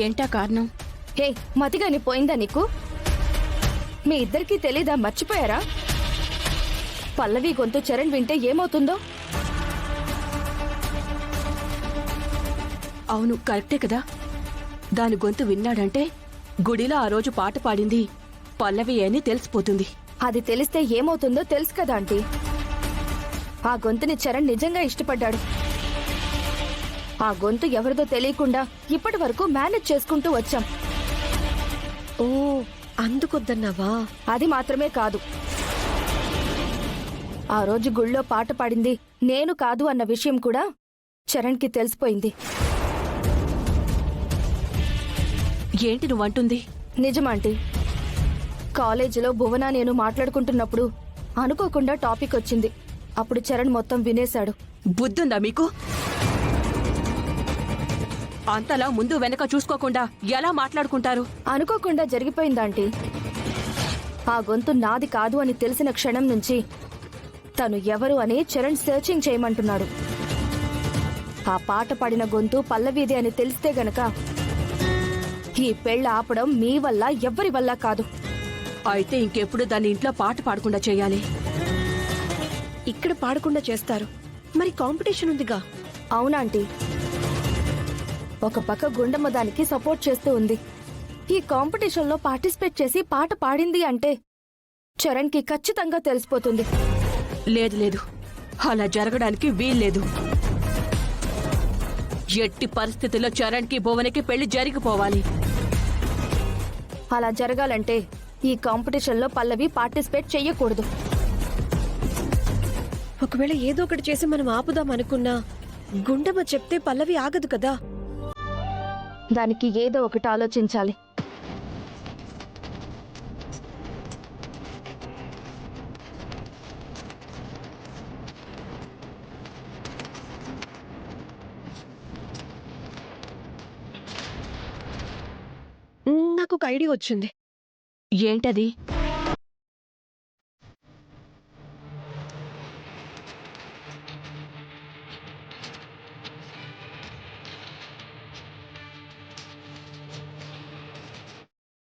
ఏంటా కారణం? హే, మతిగాని పోయిందా నీకు? మీ ఇద్దరికీ తెలీదా? మర్చిపోయారా? పల్లవి గొంతు చరణ్ వింటే ఏమవుతుందో? అవును, కరెక్టే కదా. దాని గొంతు విన్నాడంటే గుడిలో ఆ రోజు పాట పాడింది పల్లవి అని తెలిసిపోతుంది. అది తెలిస్తే ఏమవుతుందో తెలుసు కదా ఆంటీ. ఆ గొంతుని చరణ్ నిజంగా ఇష్టపడ్డాడు. ఆ గొంతు ఎవరిదో తెలియకుండా ఇప్పటి వరకు మేనేజ్ చేసుకుంటూ వచ్చాం. ఓ, అందుకొద్దన్నావా? అది మాత్రమే కాదు, ఆ రోజు గుళ్ళో పాట పాడింది నేను కాదు అన్న విషయం కూడా చరణ్కి తెలిసిపోయింది. ఏంటి నువ్వంటుంది? నిజమాంటీ. కాలేజీలో భువన నేను మాట్లాడుకుంటున్నప్పుడు అనుకోకుండా టాపిక్ వచ్చింది. అప్పుడు చరణ్ మొత్తం వినేశాడు. బుద్ధుందా మీకు? అంతలా ముందు వెనక చూసుకోకుండా ఎలా మాట్లాడుకుంటారు? అనుకోకుండా జరిగిపోయిందాంటీ. ఆ గొంతు నాది కాదు అని తెలిసిన క్షణం నుంచి తను ఎవరు అని చరణ్ సెర్చింగ్ చేయమంటున్నాడు. ఆ పాట పాడిన గొంతు పల్లవిదే అని తెలిస్తే గనక ఈ పెళ్లి ఆపడం మీ వల్ల ఎవ్వరి వల్ల కాదు. అయితే ఇంకెప్పుడు దాన్ని ఇంట్లో పాట పాడకుండా చేయాలి. ఇక్కడ పాడకుండా చేస్తారు, మరి కాంపిటీషన్ ఉందిగా. అవునాంటీ. ఒక పక్క గుండమ్మ దానికి సపోర్ట్ చేస్తూ ఉంది. ఈ కాంపిటీషన్లో పార్టిసిపేట్ చేసి పాట పాడింది అంటే చరణ్కి ఖచ్చితంగా తెలిసిపోతుంది. లేదు లేదు, అలా జరగడానికి వీల్లేదు. ఎట్టి పరిస్థితుల్లో చరణ్కి భువనకి పెళ్లి జరిగిపోవాలి. అలా జరగాలంటే ఈ కాంపిటీషన్లో పల్లవి పార్టిసిపేట్ చెయ్యకూడదు. ఒకవేళ ఏదో ఒకటి చేసి మనం ఆపుదాం అనుకున్నా గుండమ్మ చెప్తే పల్లవి ఆగదు కదా. దానికి ఏదో ఒకటి ఆలోచించాలి. నాకు ఒక ఐడియా వచ్చింది. ఏంటది?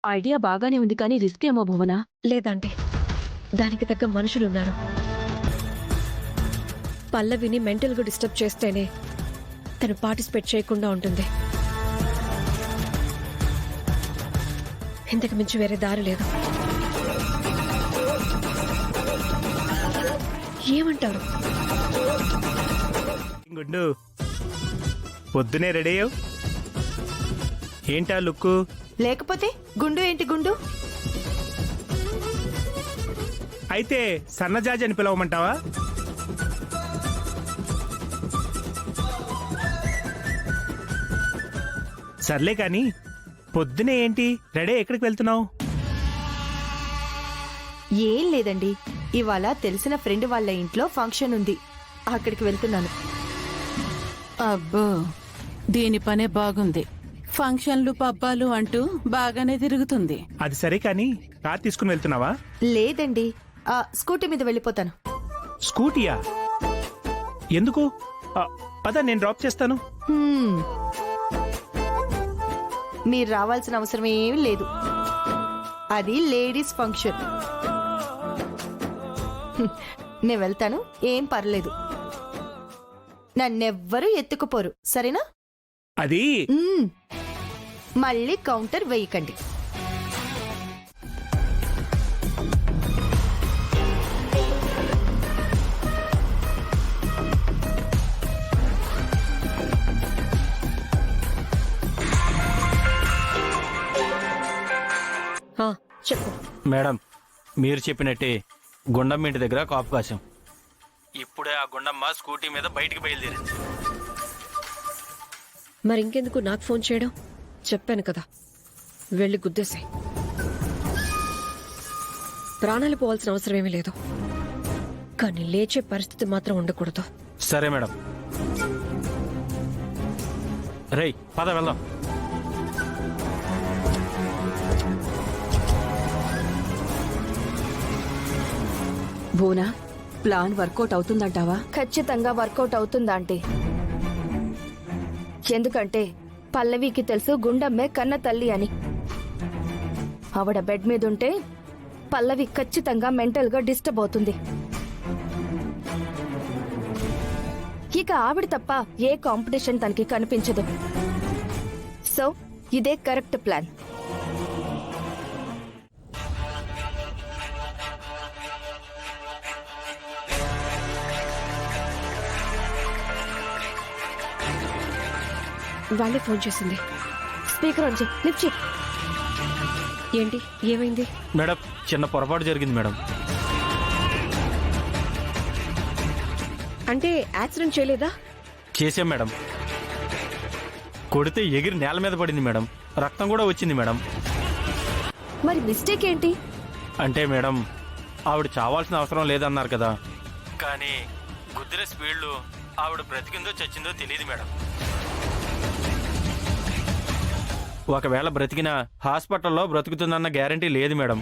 ఐడియా బాగానే ఉంది, కానీ రిస్క్ ఏమో భువన. లేదంటే దానికి తగ్గ మనుషులున్నారు. పల్లవిని మెంటల్గా డిస్టర్బ్ చేస్తేనే తను పార్టిసిపేట్ చేయకుండా ఉంటుంది. ఇంతకు మించి వేరే దారి లేదు. ఏమంటారు? గుండు, పొద్దునే రెడీ అయ్యావు ఏంటా లుక్కు? లేకపోతే గుండు ఏంటి గుండు? అయితే సన్నజాజి అని పిలవమంటావా? సర్లే కాని పొద్దునే ఏంటి రెడీ? ఎక్కడికి వెళ్తున్నావు? ఏం లేదండి, ఇవాళ తెలిసిన ఫ్రెండ్ వాళ్ళ ఇంట్లో ఫంక్షన్ ఉంది, అక్కడికి వెళ్తున్నాను. అబ్బో, దీని పనే బాగుంది. ఫంక్షన్లు పబ్బాలు అంటూ బాగానే తిరుగుతుంది. అది సరే కాని కార్ తీసుకుని వెళ్తున్నావా? లేదండి, స్కూటీ మీద వెళ్ళిపోతాను. స్కూటీయా? ఎందుకు? పద, నేను డ్రాప్ చేస్తాను. మీరు రావాల్సిన అవసరం ఏమీ లేదు, అది లేడీస్ ఫంక్షన్. నేను వెళ్తాను, ఏం పర్లేదు. నన్నెవ్వరూ ఎత్తుకుపోరు, సరేనా? అది మళ్ళీ కౌంటర్ వేయకండి. చెప్పు. మేడం, మీరు చెప్పినట్టే గుండమ్మ ఇంటి దగ్గర కాపు కాశాం. ఇప్పుడే ఆ గుండమ్మ స్కూటీ మీద బయటికి బయలుదేరింది. మరి ఇంకెందుకు నాకు ఫోన్ చేయడం? చెప్పాను కదా, వెళ్ళి గుద్దేశాయి. ప్రాణాలు పోవాల్సిన అవసరం ఏమీ లేదు, కానీ లేచే పరిస్థితి మాత్రం ఉండకూడదు. సరే మేడం. రేయ్, పద వెళ్దాం. భువన, ప్లాన్ వర్కౌట్ అవుతుందంటావా? ఖచ్చితంగా వర్కౌట్ అవుతుందా ఆంటీ? ఎందుకంటే పల్లవికి తెలుసు గుండమ్మే కన్న తల్లి అని. ఆవిడ బెడ్ మీద ఉంటే పల్లవి ఖచ్చితంగా మెంటల్ గా డిస్టర్బ్ అవుతుంది. ఇక ఆవిడ తప్ప ఏ కాంపిటీషన్ తనకి కనిపించదు. సో ఇదే కరెక్ట్ ప్లాన్. వాళ్ళే ఫోన్ చేసింది. స్పీకర్ ఆన్ చేయి, లిఫ్ట్ చేయి. ఏంటి, ఏమైంది? మేడం చిన్న పొరపాటు జరిగింది మేడం. అంటే యాక్సిడెంట్ చేయలేదా? చేసాం మేడం. కొడితే ఎగిరి నేల మీద పడింది మేడం. రక్తం కూడా వచ్చింది మేడం. మరి మిస్టేక్ ఏంటి? అంటే మేడం ఆవిడ చావాల్సిన అవసరం లేదన్నారు కదా, కానీ గుద్దిన స్పీడ్లో ఆవిడ బ్రతికిందో చచ్చిందో తెలియదు మేడం. ఒకవేళ బ్రతికినా హాస్పిటల్లో బ్రతుకుతుందన్న గ్యారంటీ లేదు మేడం.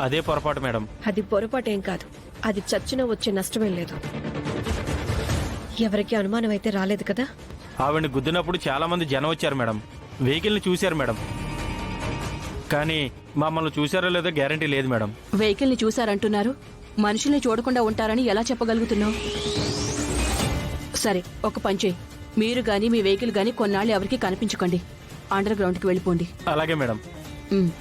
అదే పొరపాటు మేడం. అది పొరపాటేం కాదు. అది చచ్చినా వచ్చే నష్టమేం లేదు. ఎవరికి అనుమానం అయితే రాలేదు కదా? ఆవిడని గుద్దినప్పుడు చాలా మంది జనం వచ్చారు మేడం. వెహికల్ని చూశారు మేడం, కానీ మమ్మల్ని చూశారో లేదో గ్యారంటీ లేదు మేడం. వెహికల్ ని చూశారంటున్నారు, మనుషుల్ని చూడకుండా ఉంటారని ఎలా చెప్పగలుగుతున్నావు? సరే, ఒక పని చేయి. మీరు గాని మీ వెహికల్ గాని కొన్నాళ్ళు ఎవరికి కనిపించకండి. అండర్ గ్రౌండ్కి వెళ్ళిపోండి. అలాగే మేడం. ఉమ్.